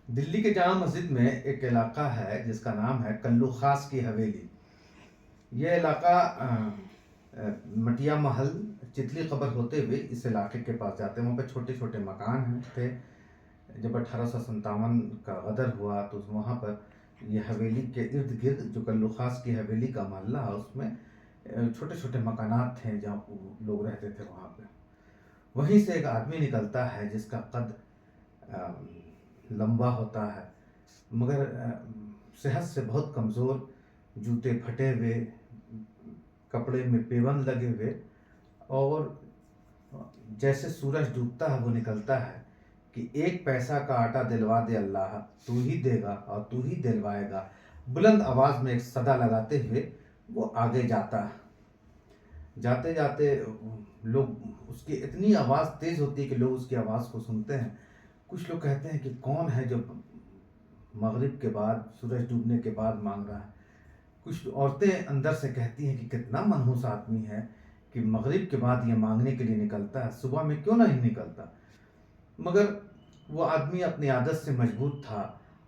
دلی کے جامع مسجد میں ایک علاقہ ہے جس کا نام ہے کلو خاص کی حویلی۔ یہ علاقہ مٹیا محل چتلی قبر ہوتے ہوئے اس علاقے کے پاس جاتے ہیں۔ وہاں پہ چھوٹے چھوٹے مکان ہیں تھے۔ جب 1857 کا غدر ہوا تو وہاں پر یہ حویلی کے ارد گرد جو کلو خاص کی حویلی کا محلہ ہے اس میں چھوٹے چھوٹے مکانات تھے جہاں لوگ رہتے تھے۔ وہاں پہ وہیں سے ایک آدمی نکلتا ہے جس کا قد لمبا ہوتا ہے مگر صحت سے بہت کمزور، جوتے پھٹے ہوئے، کپڑے میں پیوند لگے ہوئے، اور جیسے سورج ڈوبتا ہے وہ نکلتا ہے کہ ایک پیسہ کا آٹا دلوا دے اللہ، تو ہی دے گا اور تو ہی دلوائے گا، بلند آواز میں ایک صدا لگاتے ہوئے وہ آگے جاتا ہے۔ جاتے جاتے لوگ اس کی اتنی آواز تیز ہوتی ہے کہ لوگ اس کی آواز کو سنتے ہیں۔ کچھ لوگ کہتے ہیں کہ کون ہے جو مغرب کے بعد، سورج ڈوبنے کے بعد مانگ رہا ہے۔ کچھ عورتیں اندر سے کہتی ہیں کہ کتنا منحوس آدمی ہے کہ مغرب کے بعد یہ مانگنے کے لیے نکلتا ہے، صبح میں کیوں نہیں نکلتا۔ مگر وہ آدمی اپنی عادت سے مضبوط تھا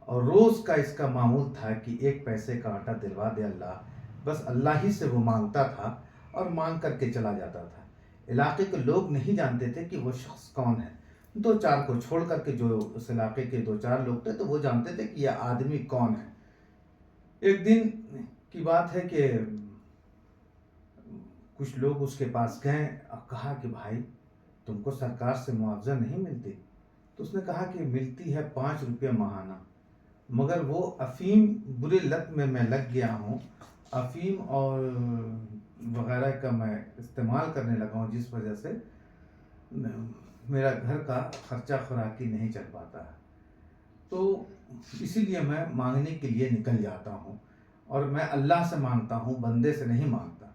اور روز کا اس کا معمول تھا کہ ایک پیسے کا آٹا دلوا دے اللہ، بس اللہ ہی سے وہ مانگتا تھا اور مانگ کر کے چلا جاتا تھا۔ علاقے کے لوگ نہیں جانتے تھے کہ وہ شخص کون ہے۔ دو چار کو چھوڑ کر کے جو اس علاقے کے دو چار لوگ تھے تو وہ جانتے تھے کہ یہ آدمی کون ہے۔ ایک دن کی بات ہے کہ کچھ لوگ اس کے پاس گئے اور کہا کہ بھائی تم کو سرکار سے معاوضہ نہیں ملتی؟ تو اس نے کہا کہ ملتی ہے 5 روپے ماہانہ، مگر وہ افیم بری لت میں لگ گیا ہوں، افیم اور وغیرہ کا میں استعمال کرنے لگا ہوں، جس وجہ سے میرا گھر کا خرچہ خوراکی نہیں چل پاتا ہے، تو اسی لیے میں مانگنے کے لیے نکل جاتا ہوں، اور میں اللہ سے مانگتا ہوں، بندے سے نہیں مانگتا۔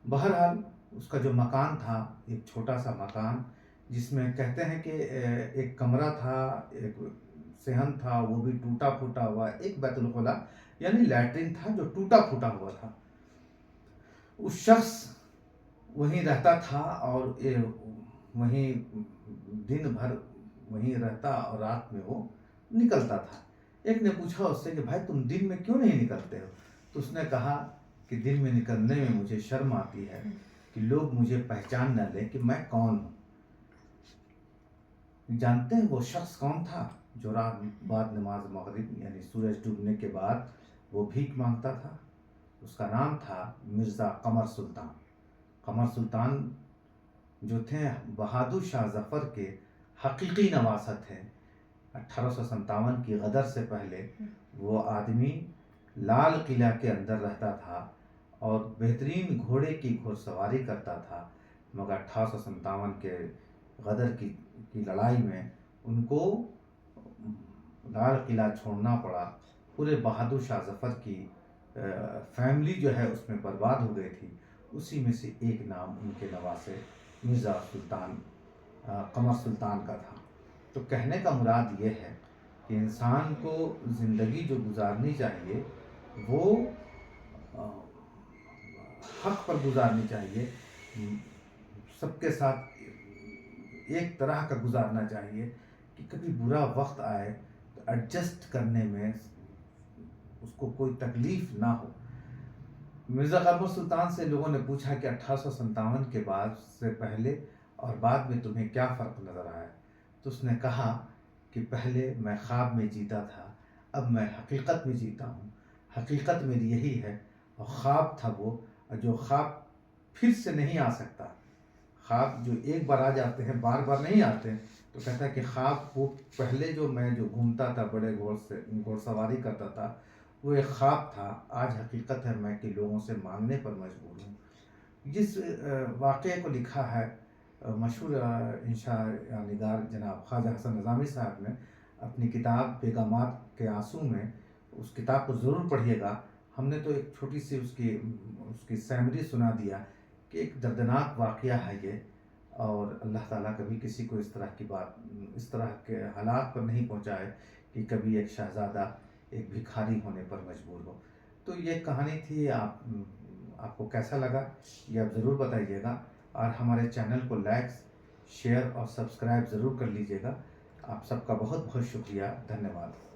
بہرحال اس کا جو مکان تھا ایک چھوٹا سا مکان، جس میں کہتے ہیں کہ ایک کمرہ تھا، ایک صحن تھا وہ بھی ٹوٹا پھوٹا ہوا، ایک بیت الخلا یعنی لیٹرین تھا جو ٹوٹا پھوٹا ہوا تھا۔ اس شخص وہیں رہتا تھا اور وہیں دن بھر وہیں رہتا اور رات میں وہ نکلتا تھا۔ ایک نے پوچھا اس سے کہ بھائی تم دن میں کیوں نہیں نکلتے ہو؟ تو اس نے کہا کہ دن میں نکلنے میں مجھے شرم آتی ہے کہ لوگ مجھے پہچان نہ لیں کہ میں کون ہوں۔ جانتے ہیں وہ شخص کون تھا جو رات بعد نماز مغرب یعنی سورج ڈوبنے کے بعد وہ بھیک مانگتا تھا؟ اس کا نام تھا مرزا قمر سلطان۔ قمر سلطان جو تھے بہادر شاہ ظفر کے حقیقی نواسہ تھے۔ 1857 کی غدر سے پہلے وہ آدمی لال قلعہ کے اندر رہتا تھا اور بہترین گھوڑے کی گھوڑ سواری کرتا تھا، مگر 1857 کے غدر کی لڑائی میں ان کو لال قلعہ چھوڑنا پڑا۔ پورے بہادر شاہ ظفر کی فیملی جو ہے اس میں برباد ہو گئی تھی۔ اسی میں سے ایک نام ان کے نواسے مرزا سلطان قمر سلطان کا تھا۔ تو کہنے کا مراد یہ ہے کہ انسان کو زندگی جو گزارنی چاہیے وہ حق پر گزارنی چاہیے، سب کے ساتھ ایک طرح کا گزارنا چاہیے کہ کبھی برا وقت آئے تو ایڈجسٹ کرنے میں اس کو کوئی تکلیف نہ ہو۔ مرزا قمر سلطان سے لوگوں نے پوچھا کہ 1857 کے بعد سے پہلے اور بعد میں تمہیں کیا فرق نظر آیا؟ تو اس نے کہا کہ پہلے میں خواب میں جیتا تھا، اب میں حقیقت میں جیتا ہوں۔ حقیقت میری یہی ہے اور خواب تھا وہ جو خواب پھر سے نہیں آ سکتا۔ خواب جو ایک بار آ جاتے ہیں بار بار نہیں آتے، تو کہتا ہے کہ خواب وہ پہلے جو میں جو گھومتا تھا بڑے گھوڑ سواری کرتا تھا وہ ایک خواب تھا، آج حقیقت ہے میں کہ لوگوں سے مانگنے پر مجبور ہوں۔ جس واقعے کو لکھا ہے مشہور انشاء نگار جناب خواجہ حسن نظامی صاحب نے اپنی کتاب بیگمات کے آنسو میں، اس کتاب کو ضرور پڑھیے گا۔ ہم نے تو ایک چھوٹی سی اس کی سیمری سنا دیا کہ ایک دردناک واقعہ ہے یہ، اور اللہ تعالیٰ کبھی کسی کو اس طرح کے حالات پر نہیں پہنچائے کہ کبھی ایک شہزادہ ایک بھکاری ہونے پر مجبور ہو۔ تو یہ کہانی تھی، آپ کو کیسا لگا یہ آپ ضرور بتائیے گا، اور ہمارے چینل کو لائک، شیئر اور سبسکرائب ضرور کر لیجیے گا آپ سب کا بہت بہت شکریہ، دھنیہ واد۔